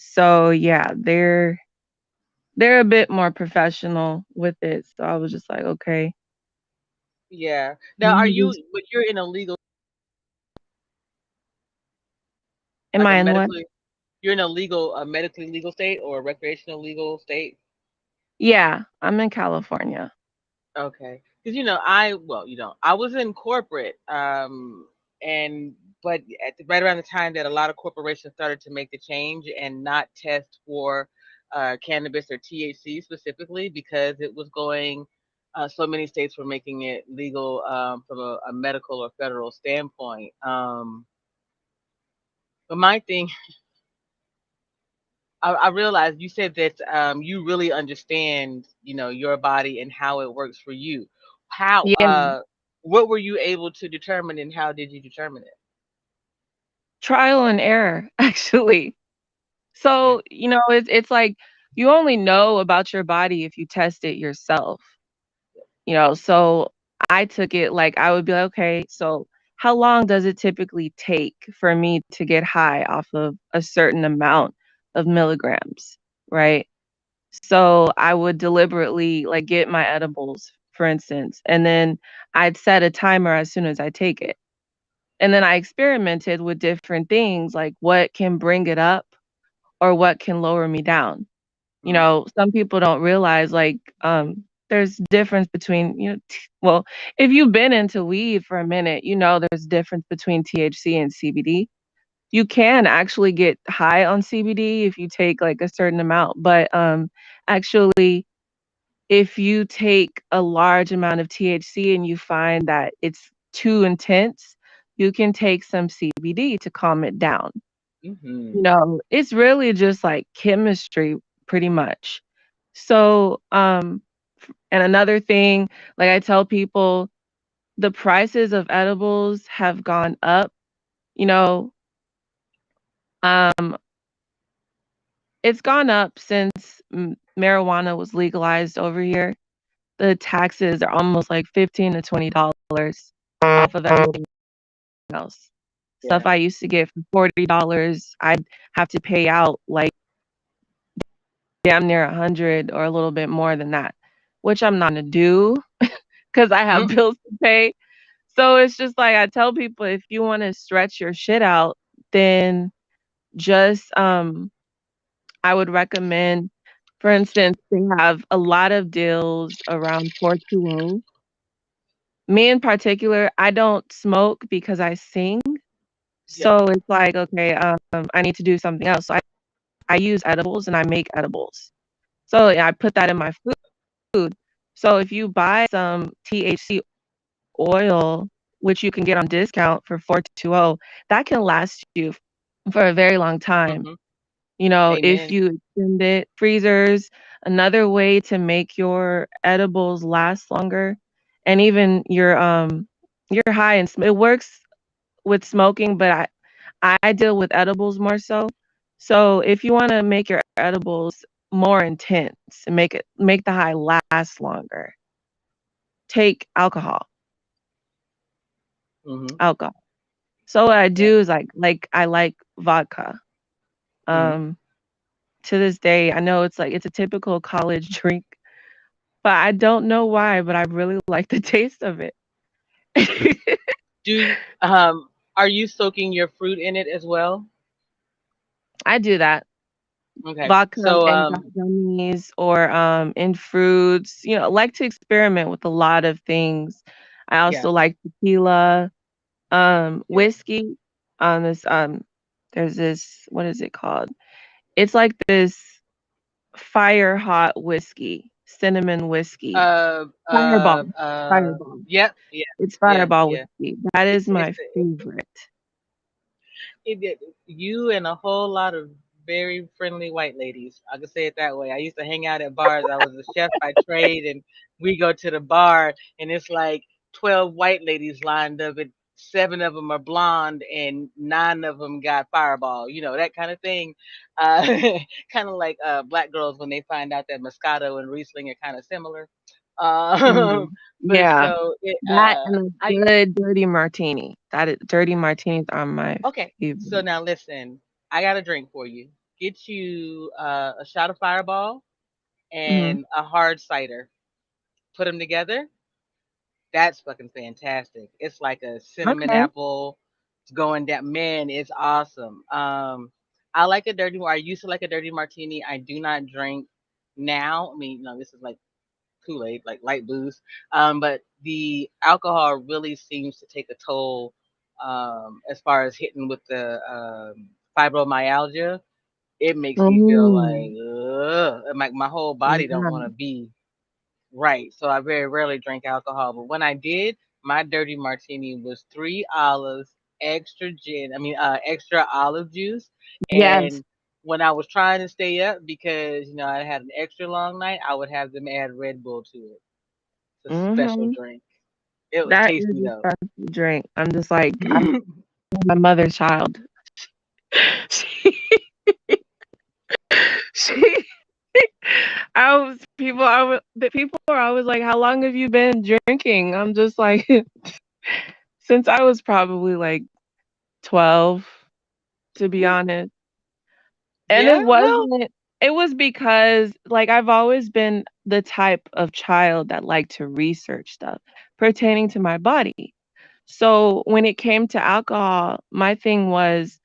So yeah, they're a bit more professional with it. So I was just like, okay, Yeah. Now, let are me you? just, But you're in a legal, am like a I in what? medically. You're in a legal, a medically legal state or a recreational legal state. Yeah, I'm in California. Okay. Because I well, I was in corporate, and but right around the time that a lot of corporations started to make the change and not test for cannabis or THC specifically because it was going. So many states were making it legal from a medical or federal standpoint. But my thing, I realized you said that you really understand, your body and how it works for you. How, Yeah, what were you able to determine, and how did you determine it? trial and error, actually. Yeah. So, it's like you only know about your body if you test it yourself. So I took it like I would be like, okay, so how long does it typically take for me to get high off of a certain amount of milligrams, right? So I would deliberately like get my edibles, for instance, and then I'd set a timer as soon as I take it. And then I experimented with different things like what can bring it up or what can lower me down. Mm-hmm. Some people don't realize like there's difference between, well, if you've been into weed for a minute, there's difference between THC and CBD. You can actually get high on CBD if you take like a certain amount, but actually if you take a large amount of THC and you find that it's too intense, you can take some CBD to calm it down. Mm-hmm. It's really just like chemistry pretty much. So, and another thing, like I tell people, the prices of edibles have gone up. You know, um, it's gone up since marijuana was legalized over here. The taxes are almost like $15 to $20 off of everything else. Stuff Yeah. I used to get for $40, I'd have to pay out like damn near 100 or a little bit more than that, which I'm not gonna do because I have Mm-hmm. bills to pay. So it's just like I tell people if you want to stretch your shit out, then just I would recommend, for instance, they have a lot of deals around 420. Me in particular, I don't smoke because I sing. Yep. So it's like, okay, I need to do something else. So I use edibles and I make edibles. So yeah, I put that in my food. So if you buy some THC oil, which you can get on discount for 420, that can last you for a very long time. Mm-hmm. If Amen. you extend it, freezers, another way to make your edibles last longer, and even your high and it works with smoking, but I deal with edibles more so. So if you want to make your edibles more intense and make the high last longer, take alcohol. Mm-hmm. Alcohol. So what I Yep. do is I like vodka. Mm-hmm. Um, to this day, I know it's a typical college drink, but I don't know why, but I really like the taste of it. Do are you soaking your fruit in it as well? I do that. Okay. Vodka So and gummies or in fruits. I like to experiment with a lot of things. I yeah. also like tequila, Yeah. whiskey. This there's this, what is it called? It's like this fire hot whiskey, cinnamon whiskey. Fireball. Fireball. Yep. Yeah. It's Yeah. Fireball Yeah. whiskey. That is It's my favorite. you and a whole lot of very friendly white ladies. I can say it that way. I used to hang out at bars. I was a chef by trade, and we go to the bar, and it's like 12 white ladies lined up, and seven of them are blonde, and nine of them got Fireball. That kind of thing. Uh, kind of like black girls when they find out that Moscato and Riesling are kind of similar. Um, Mm, but yeah. so it, That and a I good dirty martini. Dirty martinis are my okay. So favorite. now listen, I got a drink for you. get you a shot of Fireball Mhm. and a hard cider. Put them together. That's fucking fantastic. It's like a cinnamon Okay. apple. It's going down. Man, it's awesome. I like a dirty. I used to like a dirty martini. I do not drink now. I mean, this is like Kool-Aid, like light booze. But the alcohol really seems to take a toll as far as hitting with the fibromyalgia. It makes me feel like, Mm. ugh, and like my whole body don't Yeah. want to be right. So I very rarely drink alcohol. But when I did, my dirty martini was 3 olives, extra gin, extra olive juice. Yes. And when I was trying to stay up because, I had an extra long night, I would have them add Red Bull to it. It's a special Mhm. drink. It was That is tasty a though. special drink. I'm just like, I'm my mother's child. She she people are always like, "How long have you been drinking?" I'm just like, since I was probably like 12, to be honest. And Yeah, well, it was because, like, I've always been the type of child that liked to research stuff pertaining to my body. So, when it came to alcohol, my thing was,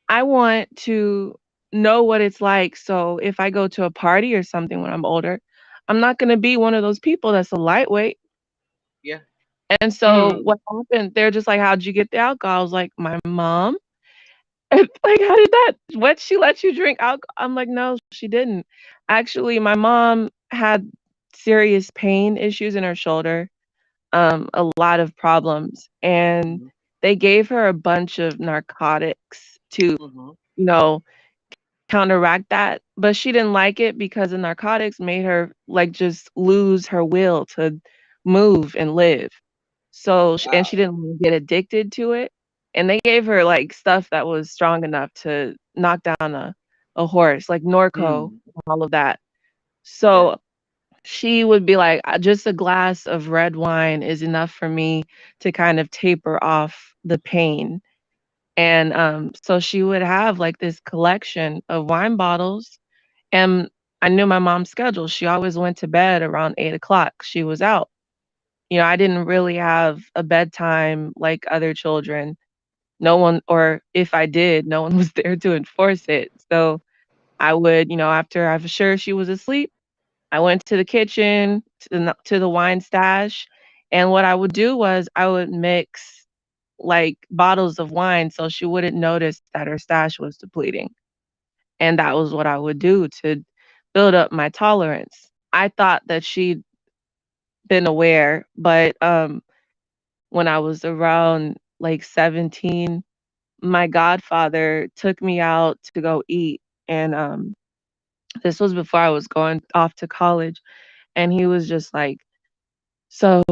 I want to know what it's like, so if I go to a party or something when I'm older, I'm not gonna be one of those people that's a lightweight. yeah. And so Mm, what happened, they're just like, "How'd you get the alcohol?" I was like, "My mom." It's like, "How did that what, she let you drink alcohol?" I'm like, "No, she didn't." Actually, my mom had serious pain issues in her shoulder, a lot of problems, and mm-hmm, they gave her a bunch of narcotics to, mm-hmm. you know, counteract that, but she didn't like it because the narcotics made her, like, just lose her will to move and live. So sh and she Wow. didn't wanna get addicted to it, and they gave her, like, stuff that was strong enough to knock down a horse, like Norco, Mm, all of that. yeah. So she would be like, Just a glass of red wine is enough for me to kind of taper off the pain." And, so she would have, like, this collection of wine bottles, and I knew my mom's schedule. She always went to bed around 8 o'clock. She was out. I didn't really have a bedtime like other children. No one, or if I did, no one was there to enforce it. So I would, after I was sure she was asleep, I went to the kitchen, to the wine stash, and what I would do was I would mix, like, bottles of wine so she wouldn't notice that her stash was depleting, and that was what I would do to build up my tolerance. I thought that she'd been aware, but, when I was around, like, 17, my godfather took me out to go eat, and, this was before I was going off to college, and he was just like, "So,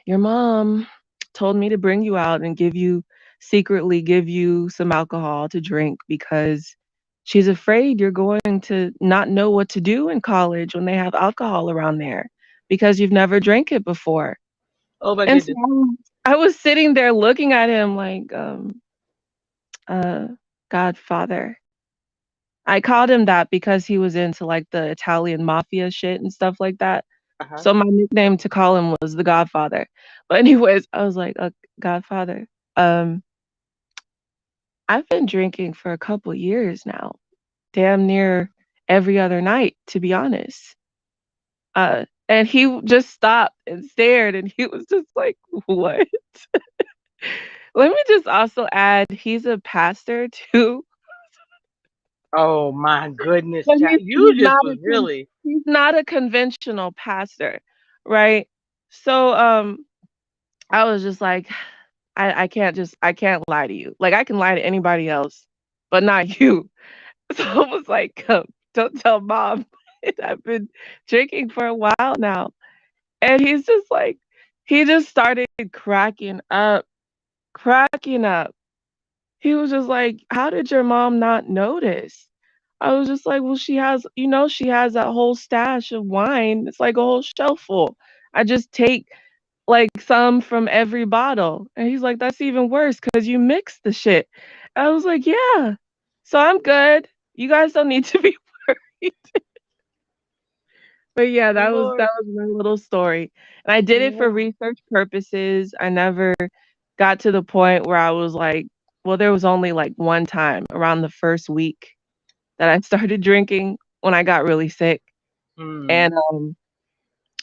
your mom told me to bring you out and secretly give you some alcohol to drink because she's afraid you're going to not know what to do in college when they have alcohol around there because you've never drank it before." Oh my And so goodness. I was sitting there looking at him like, uh, Godfather. I called him that because he was into, like, the Italian mafia shit and stuff like that. Uh-huh. So my nickname to call him was the Godfather. But anyways, I was like, Godfather, um, I've been drinking for a couple years now, damn near every other night, to be honest." And he just stopped and stared, and he was just like, "What?" Let me just also add, he's a pastor too, Oh my goodness, but child. You just was really. he's not a conventional pastor, right? So, I was just like, I can't lie to you. Like, I can lie to anybody else, but not you." So I was like, "Don't tell mom." I've been drinking for a while now. And he's just like he just started cracking up. He was just like, "How did your mom not notice?" I was just like, "Well, she has that whole stash of wine. It's like a whole shelf full. I just take, like, some from every bottle." And he's like, "That's even worse because you mix the shit." I was like, "Yeah. So I'm good." You guys don't need to be worried. But yeah, Lord. that was my little story. And I did it for Yeah. research purposes. I never got to the point where I was like, well, there was only like one time around the first week that I started drinking when I got really sick. Mm. And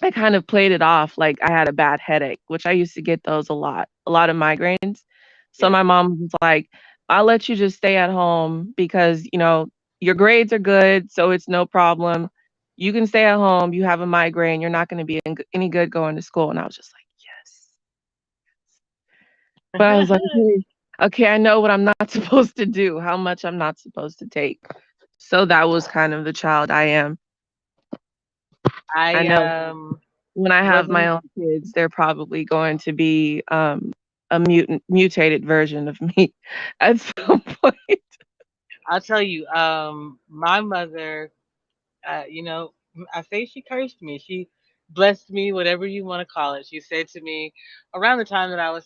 I kind of played it off like I had a bad headache, which I used to get those a lot of migraines. So Yeah. my mom was like, I'll let you just stay at home because, your grades are good, so it's no problem. You can stay at home. You have a migraine. You're not going to be any good going to school. And I was just like, yes. But I was like, okay, I know what I'm not supposed to do, how much I'm not supposed to take. So that was kind of the child I am. I I know when I have my wasn't. own kids, they're probably going to be a mutated version of me at some point. I'll tell you. My mother. I say she cursed me. She blessed me, whatever you want to call it. She said to me around the time that I was